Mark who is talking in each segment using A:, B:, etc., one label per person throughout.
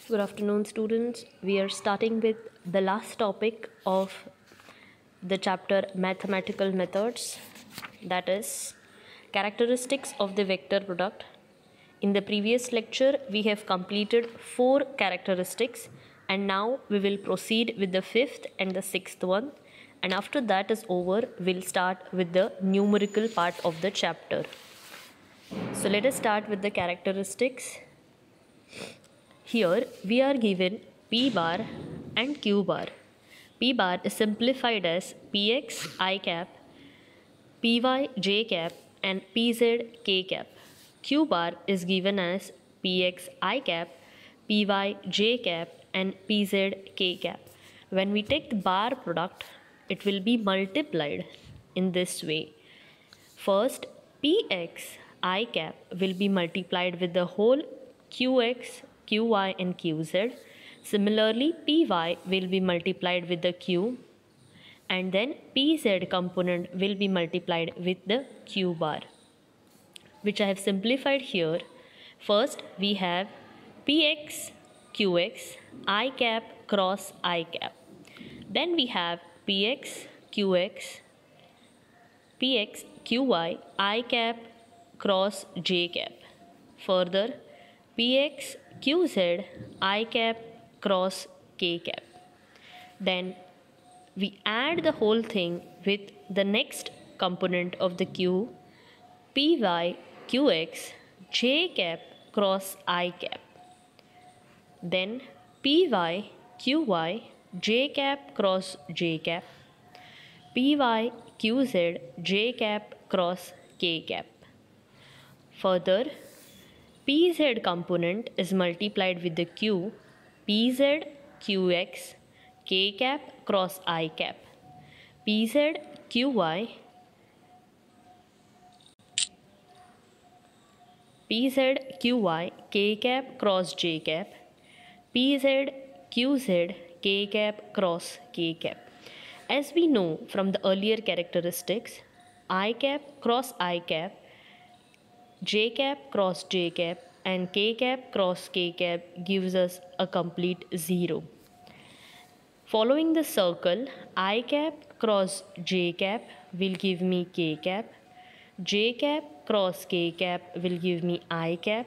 A: Good afternoon, students. We are starting with the last topic of the chapter Mathematical Methods, that is characteristics of the vector product. In the previous lecture, we have completed 4 characteristics, and now we will proceed with the 5th and the 6th one. And after that is over, we'll start with the numerical part of the chapter. So let us start with the characteristics. Here we are given P bar and Q bar. P bar is simplified as Px I cap, Py j cap and Pz k cap. Q bar is given as Px I cap, Py j cap and Pz k cap. When we take the bar product, it will be multiplied in this way. First, Px I cap will be multiplied with the whole Qx, Qy and Qz. Similarly, Py will be multiplied with the Q, and then Pz component will be multiplied with the Q bar, which I have simplified here. First, we have Px Qx I cap cross I cap. Then we have Px Qx Px Qy I cap cross j cap. Further, Px Qz I cap cross k cap. Then we add the whole thing with the next component of the Q, Py Qx j cap cross I cap. Then Py Qy j cap cross j cap, Py Qz j cap cross k cap. Further, Pz component is multiplied with the Q, Pz Qx k cap cross I cap, Pz Qy k cap cross j cap, Pz Qz k cap cross k cap. As we know from the earlier characteristics, I cap cross I cap, j cap cross j cap and k cap cross k cap gives us a complete 0. Following the circle, I cap cross j cap will give me k cap, j cap cross k cap will give me I cap,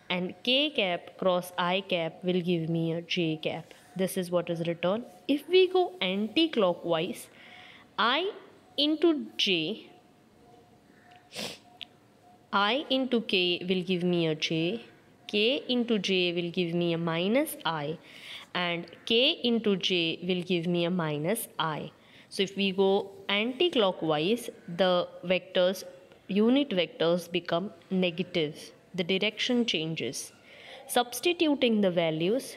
A: and k cap cross I cap will give me a j cap. This is what is written. If we go anti-clockwise, I into j, I into k will give me a j, k into j will give me a minus I, and k into j will give me a minus I. So if we go anti-clockwise, the vectors, unit vectors become negative. The direction changes. Substituting the values,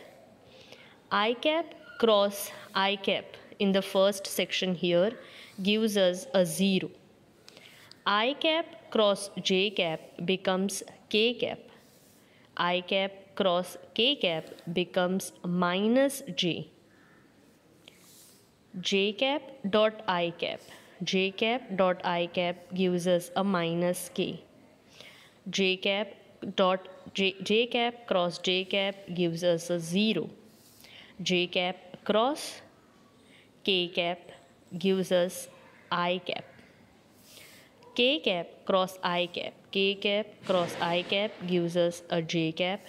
A: I cap cross I cap in the first section here gives us a 0. I cap cross j cap becomes k cap. I cap cross k cap becomes minus j. J cap dot I cap. J cap dot I cap gives us a minus k. J cap cross j cap gives us a 0. J cap cross k cap gives us I cap. K cap cross I cap. K cap cross I cap gives us a j cap.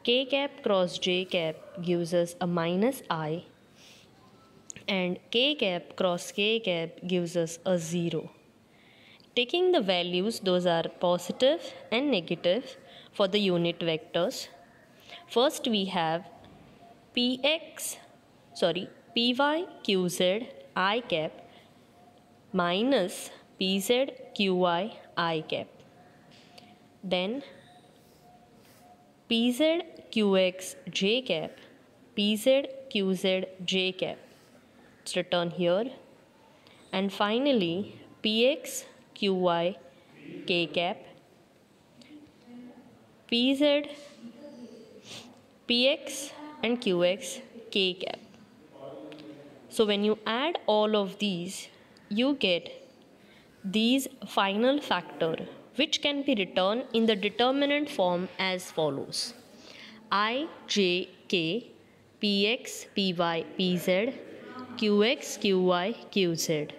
A: K cap cross j cap gives us a minus I. And k cap cross k cap gives us a 0. Taking the values, those are positive and negative for the unit vectors. First we have Py Qz I cap minus Pz Qy I cap. Then Pz Qx j cap, Pz Qz j cap. It's written here. And finally Px Qy k cap, Pz Px and Qx k cap. So when you add all of these, you get these final factor, which can be written in the determinant form as follows. I, J, K, Px, Py, Pz, Qx, Qy, Qz.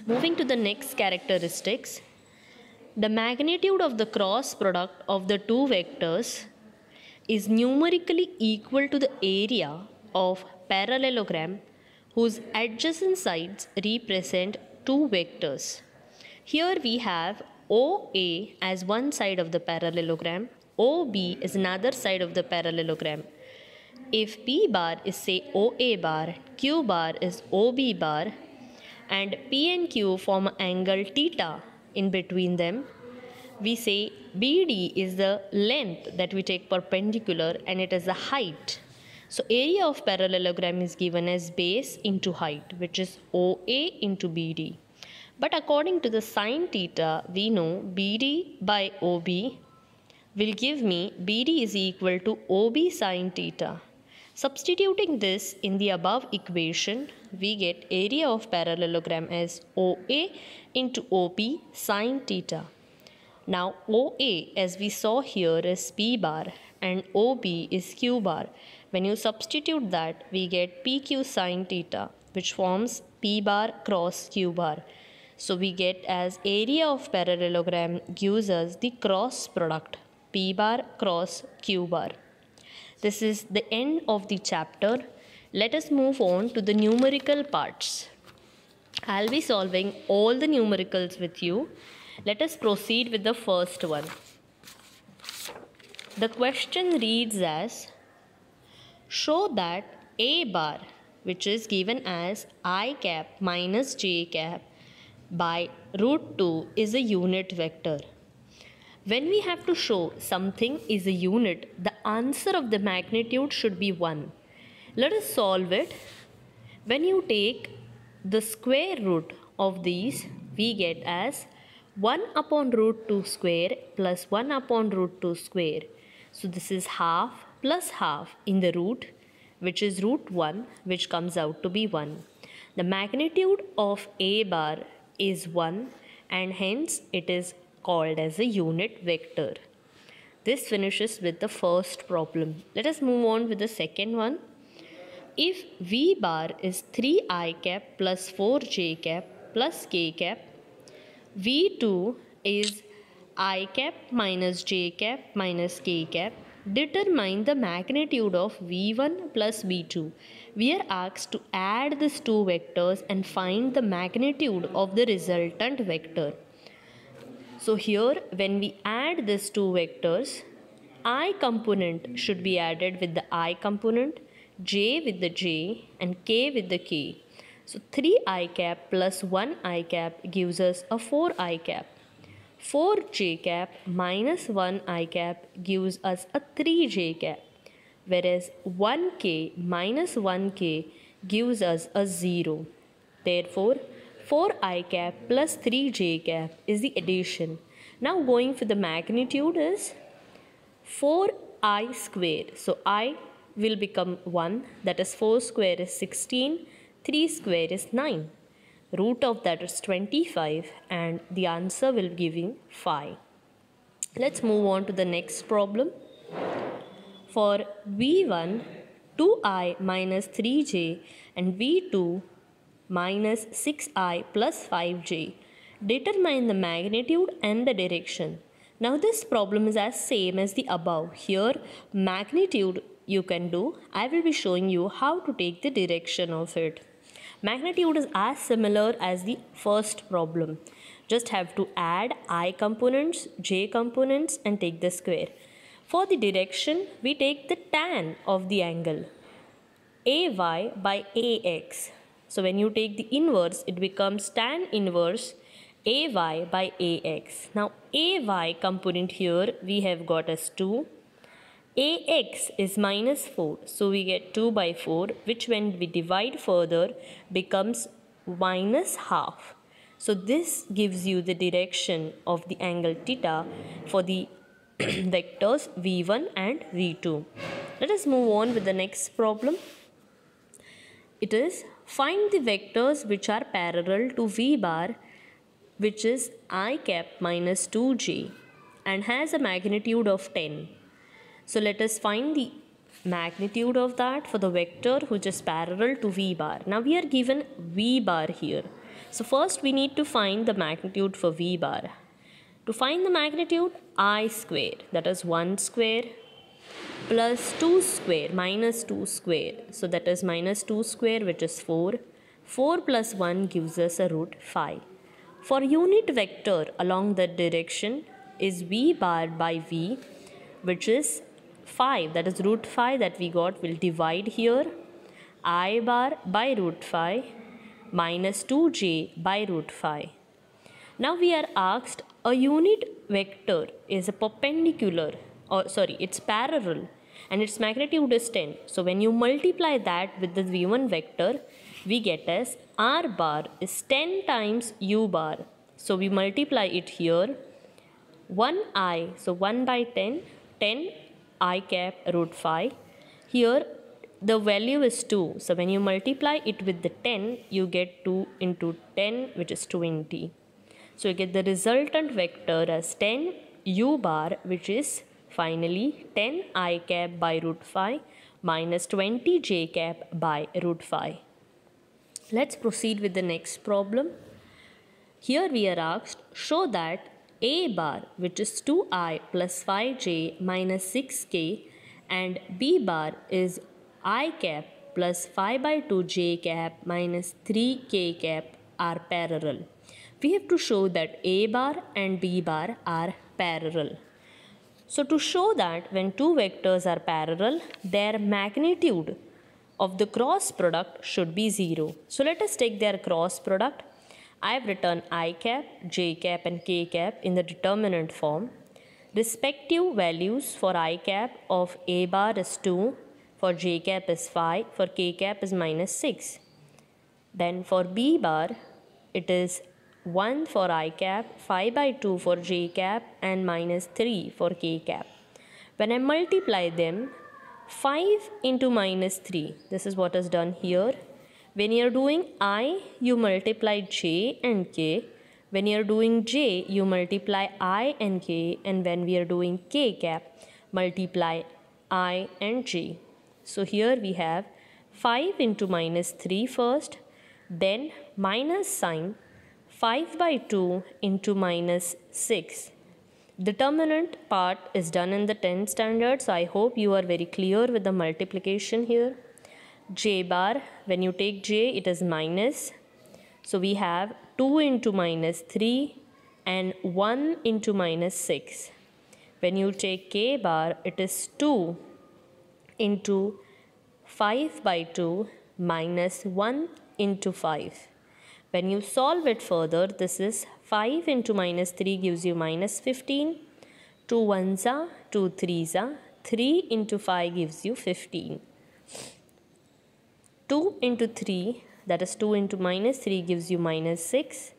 A: Moving to the next characteristics, the magnitude of the cross product of the two vectors is numerically equal to the area of parallelogram whose adjacent sides represent two vectors. Here we have OA as one side of the parallelogram, OB is another side of the parallelogram. If P bar is say OA bar, Q bar is OB bar, and P and Q form an angle theta in between them, we say BD is the length that we take perpendicular and it is the height. So area of parallelogram is given as base into height, which is OA into BD. But according to the sine theta, we know BD by OB will give me BD is equal to OB sine theta. Substituting this in the above equation, we get area of parallelogram as OA into OP sine theta. Now OA, as we saw here, is P bar and OB is Q bar. When you substitute that, we get PQ sine theta, which forms P bar cross Q bar. So we get as area of parallelogram gives us the cross product P bar cross Q bar. This is the end of the chapter. Let us move on to the numerical parts. I'll be solving all the numericals with you. Let us proceed with the first one. The question reads as, show that A bar, which is given as I cap minus j cap by root 2, is a unit vector. When we have to show something is a unit, the answer of the magnitude should be 1. Let us solve it. When you take the square root of these, we get as 1 upon root 2 square plus 1 upon root 2 square. So this is half plus half in the root, which is root 1, which comes out to be 1. The magnitude of A bar is 1 and hence it is called as a unit vector. This finishes with the first problem. Let us move on with the second one. If V bar is 3I cap plus 4J cap plus K cap, V2 is I cap minus J cap minus K cap, determine the magnitude of V1 plus V2. We are asked to add these two vectors and find the magnitude of the resultant vector. So here when we add these two vectors, I component should be added with the I component, J with the J and K with the K. So 3I cap plus 1I cap gives us a 4I cap. 4J cap minus 1I cap gives us a 3J cap. Whereas 1K minus 1K gives us a 0. Therefore, 4I cap plus 3J cap is the addition. Now going for the magnitude is 4I square. So I will become 1, that is 4 square is 16, 3 square is 9. Root of that is 25 and the answer will give you 5. Let's move on to the next problem. For V1, 2I minus 3J and V2 minus 6I plus 5J. Determine the magnitude and the direction. Now this problem is as same as the above. Here magnitude you can do. I will be showing you how to take the direction of it. Magnitude is as similar as the first problem. Just have to add I components, J components and take the square. For the direction, we take the tan of the angle AY by AX. So when you take the inverse, it becomes tan inverse AY by AX. Now AY component here we have got as 2. AX is minus 4. So we get 2 by 4, which when we divide further becomes minus half. So this gives you the direction of the angle theta for the vectors V1 and V2. Let us move on with the next problem. It is find the vectors which are parallel to V bar, which is I cap minus 2J and has a magnitude of 10. So let us find the magnitude of that for the vector which is parallel to v bar. Now we are given v bar here. So first we need to find the magnitude for v bar. To find the magnitude, I square, that is 1 square plus 2 square minus 2 square. So that is minus 2 square, which is 4. 4 plus 1 gives us a root 5. For unit vector along that direction is v bar by v, which is 5, that is root 5 that we got. Will divide here. I bar by root 5 minus 2j by root 5. Now we are asked a unit vector is a perpendicular, or sorry, it's parallel and its magnitude is 10. So when you multiply that with the v1 vector, we get as r bar is 10 times u bar. So we multiply it here. 1i, so 1 by 10, 10 I cap root 5. Here the value is 2. So when you multiply it with the 10, you get 2 into 10, which is 20. So you get the resultant vector as 10 u bar, which is finally 10 I cap by root 5 minus 20 j cap by root 5. Let's proceed with the next problem. Here we are asked, show that a bar, which is 2i plus 5j minus 6k, and b bar is I cap plus 5 by 2 j cap minus 3k cap are parallel. We have to show that a bar and b bar are parallel. So to show that when two vectors are parallel, their magnitude of the cross product should be 0. So let us take their cross product. I have written I cap, j cap and k cap in the determinant form. Respective values for I cap of a bar is 2, for j cap is 5, for k cap is minus 6. Then for b bar, it is 1 for I cap, 5 by 2 for j cap and minus 3 for k cap. When I multiply them, 5 into minus 3, this is what is done here. When you are doing I, you multiply j and k. When you are doing j, you multiply I and k. And when we are doing k cap, multiply I and j. So here we have 5 into minus 3 first, then minus sign 5 by 2 into minus 6. Determinant part is done in the 10th standard, so I hope you are very clear with the multiplication here. J bar, when you take j, it is minus. So we have 2 into minus 3 and 1 into minus 6. When you take k bar, it is 2 into 5 by 2 minus 1 into 5. When you solve it further, this is 5 into minus 3 gives you minus 15. 2 1s are, 2 3s are. 3 into 5 gives you 15. 2 into 3, that is 2 into minus 3 gives you minus 6.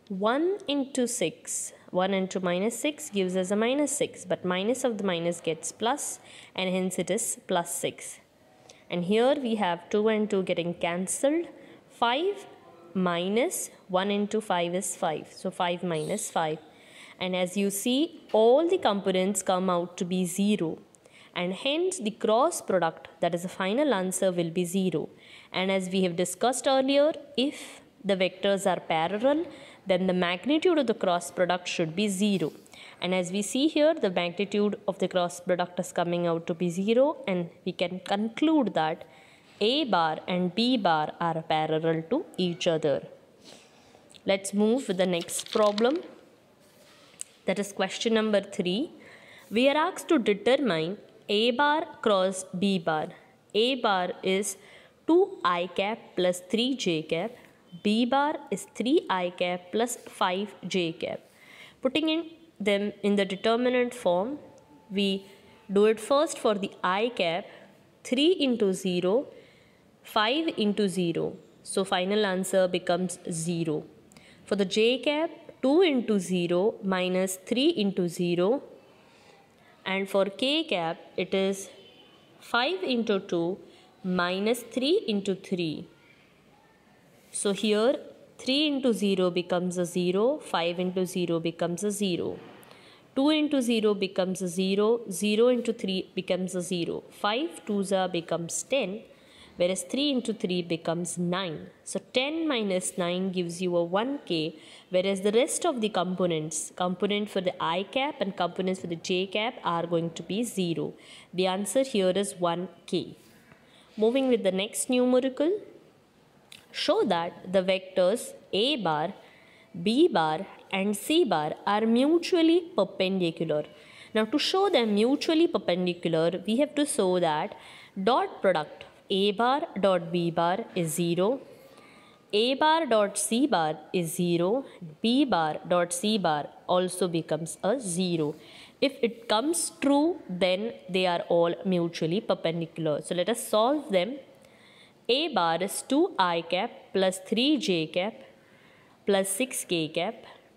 A: 1 into 6, 1 into minus 6 gives us a minus 6. But minus of the minus gets plus, and hence it is plus 6. And here we have 2 and 2 getting cancelled. 5 minus 1 into 5 is 5. So 5 minus 5. And as you see, all the components come out to be 0. And hence the cross product, that is the final answer, will be 0. And as we have discussed earlier, if the vectors are parallel, then the magnitude of the cross product should be 0. And as we see here, the magnitude of the cross product is coming out to be 0, and we can conclude that a bar and b bar are parallel to each other. Let's move with the next problem. That is question number 3. We are asked to determine a bar cross b bar. A bar is 2 I cap plus 3 j cap. B bar is 3 I cap plus 5 j cap. Putting in them in the determinant form, we do it first for the I cap, 3 into 0, 5 into 0. So final answer becomes 0. For the j cap, 2 into 0 minus 3 into 0. And for k cap, it is 5 into 2 minus 3 into 3. So here 3 into 0 becomes a 0, 5 into 0 becomes a 0. 2 into 0 becomes a 0, 0 into 3 becomes a 0, 5 2s becomes 10, whereas 3 into 3 becomes 9. So 10 minus 9 gives you a 1k, whereas the rest of the component for the I cap and components for the j cap are going to be 0. The answer here is 1k. Moving with the next numerical, show that the vectors a bar, b bar and c bar are mutually perpendicular. Now to show them mutually perpendicular, we have to show that dot product a bar dot b bar is 0, a bar dot c bar is 0, b bar dot c bar also becomes a 0. If it comes true, then they are all mutually perpendicular. So let us solve them. A bar is 2i cap plus 3j cap plus 6k cap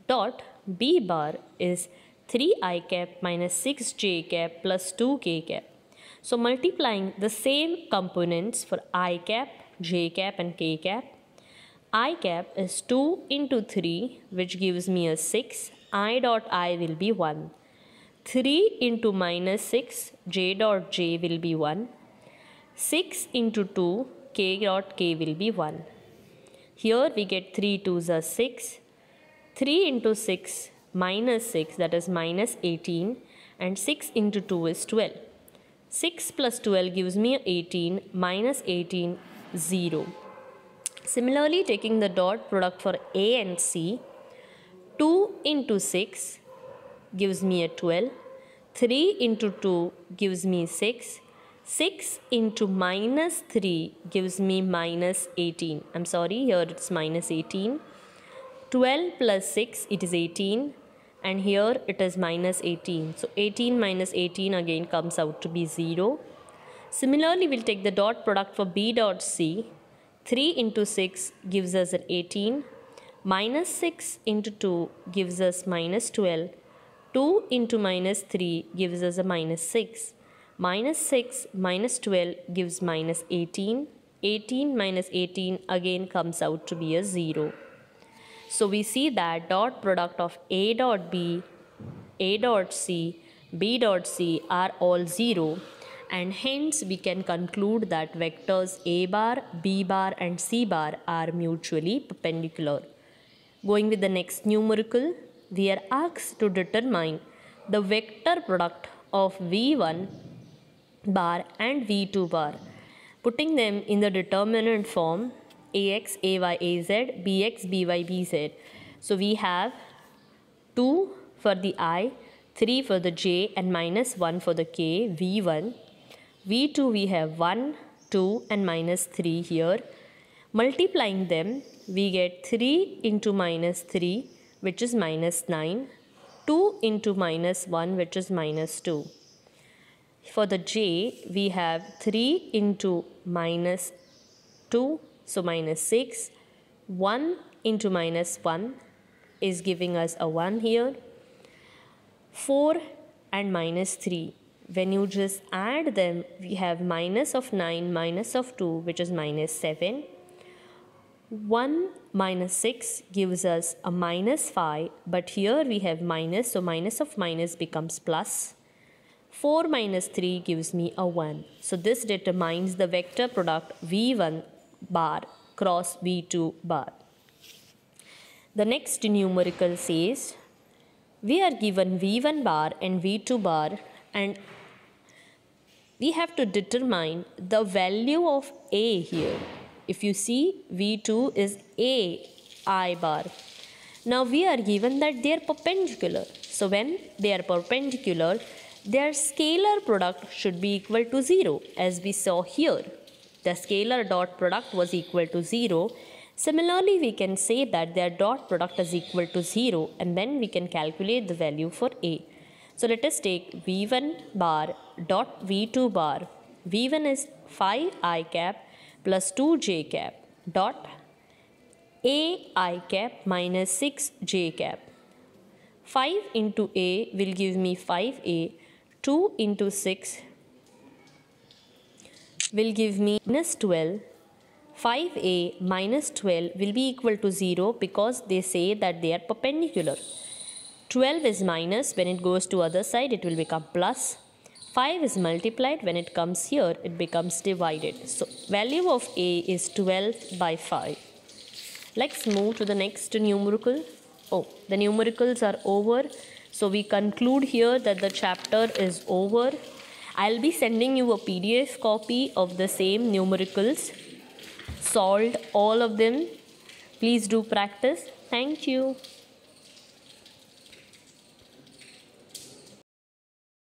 A: dot b bar is 3i cap minus 6j cap plus 2k cap. So multiplying the same components for I cap, j cap and k cap. I cap is 2 into 3, which gives me a 6. I dot I will be 1. 3 into minus 6, j dot j will be 1. 6 into 2, k dot k will be 1. Here we get 3 2s are 6. 3 into 6 minus 6, that is minus 18, and 6 into 2 is 12. 6 plus 12 gives me 18, minus 18, 0. Similarly, taking the dot product for A and C, 2 into 6 gives me a 12, 3 into 2 gives me 6, 6 into minus 3 gives me minus 18. I'm sorry, here it's minus 18. 12 plus 6, it is 18. And here it is minus 18. So 18 minus 18 again comes out to be 0. Similarly, we'll take the dot product for B dot C. 3 into 6 gives us an 18. Minus 6 into 2 gives us minus 12. 2 into minus 3 gives us a minus 6. Minus 6 minus 12 gives minus 18. 18 minus 18 again comes out to be a 0. So we see that dot product of A dot B, A dot C, B dot C are all 0, and hence we can conclude that vectors A bar, B bar and C bar are mutually perpendicular. Going with the next numerical, we are asked to determine the vector product of V1 bar and V2 bar. Putting them in the determinant form, Ax, Ay, Az, Bx, By, Bz. So we have 2 for the I, 3 for the j and minus 1 for the k, V1. V2 we have 1, 2 and minus 3 here. Multiplying them, we get 3 into minus 3, which is minus 9. 2 into minus 1, which is minus 2. For the j, we have 3 into minus 2, so minus 6. 1 into minus 1 is giving us a 1 here. 4 and minus 3. When you just add them, we have minus of 9, minus of 2, which is minus 7. 1 minus 6 gives us a minus 5, but here we have minus, so minus of minus becomes plus. 4 minus 3 gives me a 1. So this determines the vector product V1 bar cross V2 bar. The next numerical says, we are given V1 bar and V2 bar, and we have to determine the value of A here. If you see, V2 is A I bar. Now we are given that they are perpendicular. So when they are perpendicular, their scalar product should be equal to 0, as we saw here. The scalar dot product was equal to 0. Similarly, we can say that their dot product is equal to 0, and then we can calculate the value for A. So let us take V1 bar dot V2 bar. V1 is 5i cap plus 2j cap dot ai cap minus 6j cap. 5 into A will give me 5a. 2 into 6 will give me minus 12. 5a minus 12 will be equal to 0 because they say that they are perpendicular. 12 is minus, when it goes to other side it will become plus. 5 is multiplied, when it comes here it becomes divided. So value of A is 12 by 5. Let's move to the next numerical. Oh, the numericals are over. So we conclude here that the chapter is over. I'll be sending you a PDF copy of the same numericals. Solved all of them. Please do practice. Thank you.